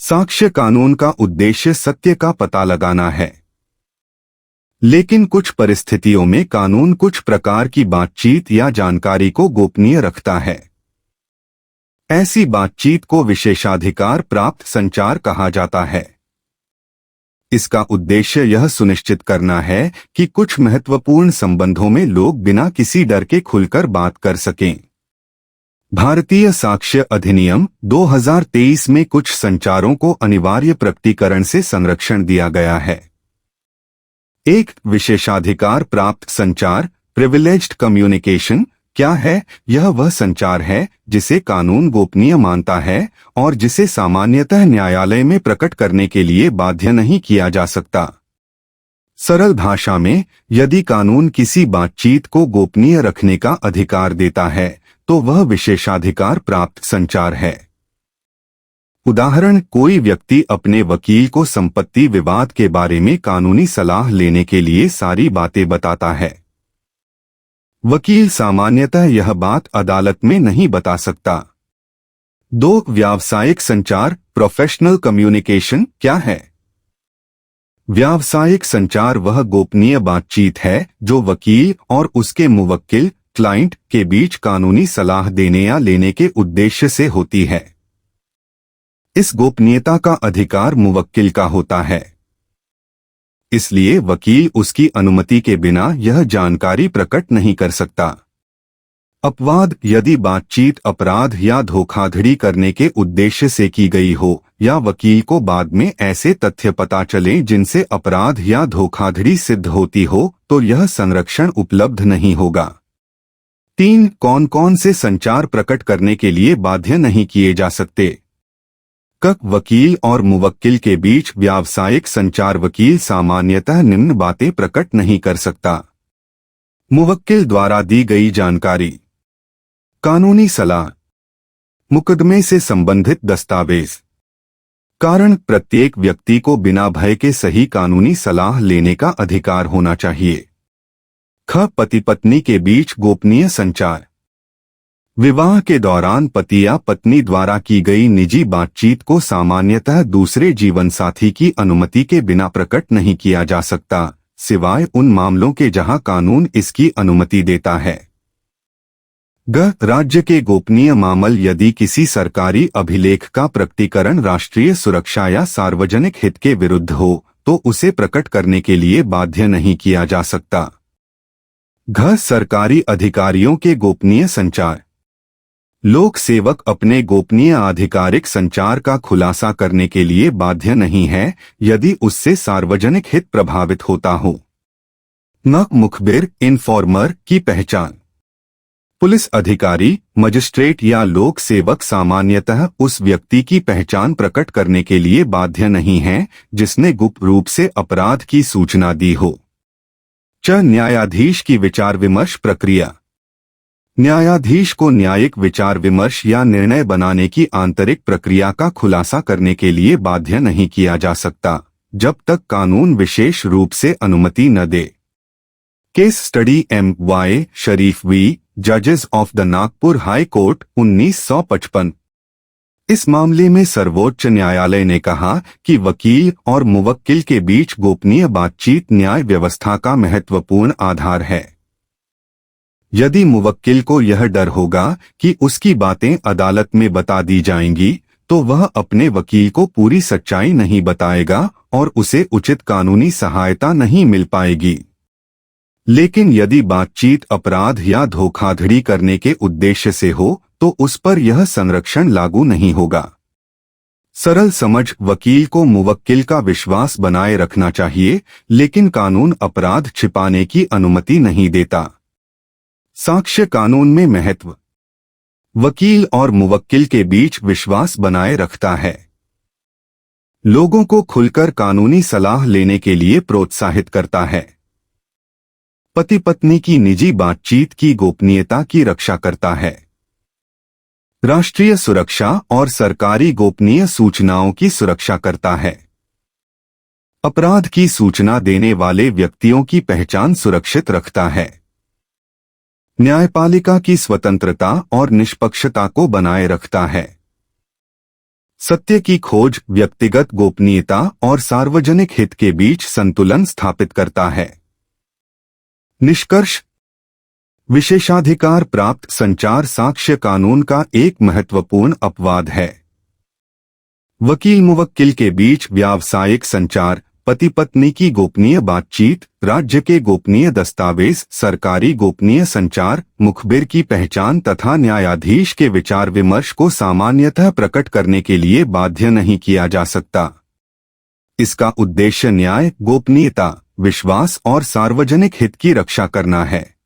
साक्ष्य कानून का उद्देश्य सत्य का पता लगाना है, लेकिन कुछ परिस्थितियों में कानून कुछ प्रकार की बातचीत या जानकारी को गोपनीय रखता है। ऐसी बातचीत को विशेषाधिकार प्राप्त संचार कहा जाता है। इसका उद्देश्य यह सुनिश्चित करना है कि कुछ महत्वपूर्ण संबंधों में लोग बिना किसी डर के खुलकर बात कर सकें। भारतीय साक्ष्य अधिनियम 2023 में कुछ संचारों को अनिवार्य प्रकटीकरण से संरक्षण दिया गया है। एक विशेषाधिकार प्राप्त संचार प्रिविलेज्ड कम्युनिकेशन क्या है? यह वह संचार है जिसे कानून गोपनीय मानता है और जिसे सामान्यतः न्यायालय में प्रकट करने के लिए बाध्य नहीं किया जा सकता। सरल भाषा में, यदि कानून किसी बातचीत को गोपनीय रखने का अधिकार देता है तो वह विशेषाधिकार प्राप्त संचार है। उदाहरण, कोई व्यक्ति अपने वकील को संपत्ति विवाद के बारे में कानूनी सलाह लेने के लिए सारी बातें बताता है। वकील सामान्यतः यह बात अदालत में नहीं बता सकता। 2 व्यावसायिक संचार प्रोफेशनल कम्युनिकेशन क्या है? व्यावसायिक संचार वह गोपनीय बातचीत है जो वकील और उसके मुवक्किल क्लाइंट के बीच कानूनी सलाह देने या लेने के उद्देश्य से होती है। इस गोपनीयता का अधिकार मुवक्किल का होता है, इसलिए वकील उसकी अनुमति के बिना यह जानकारी प्रकट नहीं कर सकता। अपवाद, यदि बातचीत अपराध या धोखाधड़ी करने के उद्देश्य से की गई हो या वकील को बाद में ऐसे तथ्य पता चले जिनसे अपराध या धोखाधड़ी सिद्ध होती हो, तो यह संरक्षण उपलब्ध नहीं होगा। 3 कौन कौन से संचार प्रकट करने के लिए बाध्य नहीं किए जा सकते? वकील और मुवक्किल के बीच व्यावसायिक संचार वकील सामान्यतः निम्न बातें प्रकट नहीं कर सकता। मुवक्किल द्वारा दी गई जानकारी, कानूनी सलाह, मुकदमे से संबंधित दस्तावेज। कारण, प्रत्येक व्यक्ति को बिना भय के सही कानूनी सलाह लेने का अधिकार होना चाहिए। पति पत्नी के बीच गोपनीय संचार, विवाह के दौरान पति या पत्नी द्वारा की गई निजी बातचीत को सामान्यतः दूसरे जीवनसाथी की अनुमति के बिना प्रकट नहीं किया जा सकता, सिवाय उन मामलों के जहां कानून इसकी अनुमति देता है। राज्य के गोपनीय मामले, यदि किसी सरकारी अभिलेख का प्रकटीकरण राष्ट्रीय सुरक्षा या सार्वजनिक हित के विरुद्ध हो तो उसे प्रकट करने के लिए बाध्य नहीं किया जा सकता। सरकारी अधिकारियों के गोपनीय संचार, लोक सेवक अपने गोपनीय आधिकारिक संचार का खुलासा करने के लिए बाध्य नहीं है यदि उससे सार्वजनिक हित प्रभावित होता हो। मुखबिर इन्फॉर्मर की पहचान, पुलिस अधिकारी, मजिस्ट्रेट या लोक सेवक सामान्यतः उस व्यक्ति की पहचान प्रकट करने के लिए बाध्य नहीं है जिसने गुप्त रूप से अपराध की सूचना दी हो। न्यायाधीश की विचार विमर्श प्रक्रिया, न्यायाधीश को न्यायिक विचार विमर्श या निर्णय बनाने की आंतरिक प्रक्रिया का खुलासा करने के लिए बाध्य नहीं किया जा सकता जब तक कानून विशेष रूप से अनुमति न दे। Case study M.Y. Sharif v, जजेस of the Nagpur high court 1955। इस मामले में सर्वोच्च न्यायालय ने कहा कि वकील और मुवक्किल के बीच गोपनीय बातचीत न्याय व्यवस्था का महत्वपूर्ण आधार है। यदि मुवक्किल को यह डर होगा कि उसकी बातें अदालत में बता दी जाएंगी, तो वह अपने वकील को पूरी सच्चाई नहीं बताएगा और उसे उचित कानूनी सहायता नहीं मिल पाएगी। लेकिन यदि बातचीत अपराध या धोखाधड़ी करने के उद्देश्य से हो तो उस पर यह संरक्षण लागू नहीं होगा। सरल समझ, वकील को मुवक्किल का विश्वास बनाए रखना चाहिए, लेकिन कानून अपराध छिपाने की अनुमति नहीं देता। साक्ष्य कानून में महत्व, वकील और मुवक्किल के बीच विश्वास बनाए रखता है, लोगों को खुलकर कानूनी सलाह लेने के लिए प्रोत्साहित करता है, पति पत्नी की निजी बातचीत की गोपनीयता की रक्षा करता है, राष्ट्रीय सुरक्षा और सरकारी गोपनीय सूचनाओं की सुरक्षा करता है, अपराध की सूचना देने वाले व्यक्तियों की पहचान सुरक्षित रखता है, न्यायपालिका की स्वतंत्रता और निष्पक्षता को बनाए रखता है। सत्य की खोज व्यक्तिगत गोपनीयता और सार्वजनिक हित के बीच संतुलन स्थापित करता है। निष्कर्ष, विशेषाधिकार प्राप्त संचार साक्ष्य कानून का एक महत्वपूर्ण अपवाद है। वकील मुवक्किल के बीच व्यावसायिक संचार, पति पत्नी की गोपनीय बातचीत, राज्य के गोपनीय दस्तावेज, सरकारी गोपनीय संचार, मुखबिर की पहचान तथा न्यायाधीश के विचार विमर्श को सामान्यतः प्रकट करने के लिए बाध्य नहीं किया जा सकता। इसका उद्देश्य न्याय, गोपनीयता, विश्वास और सार्वजनिक हित की रक्षा करना है।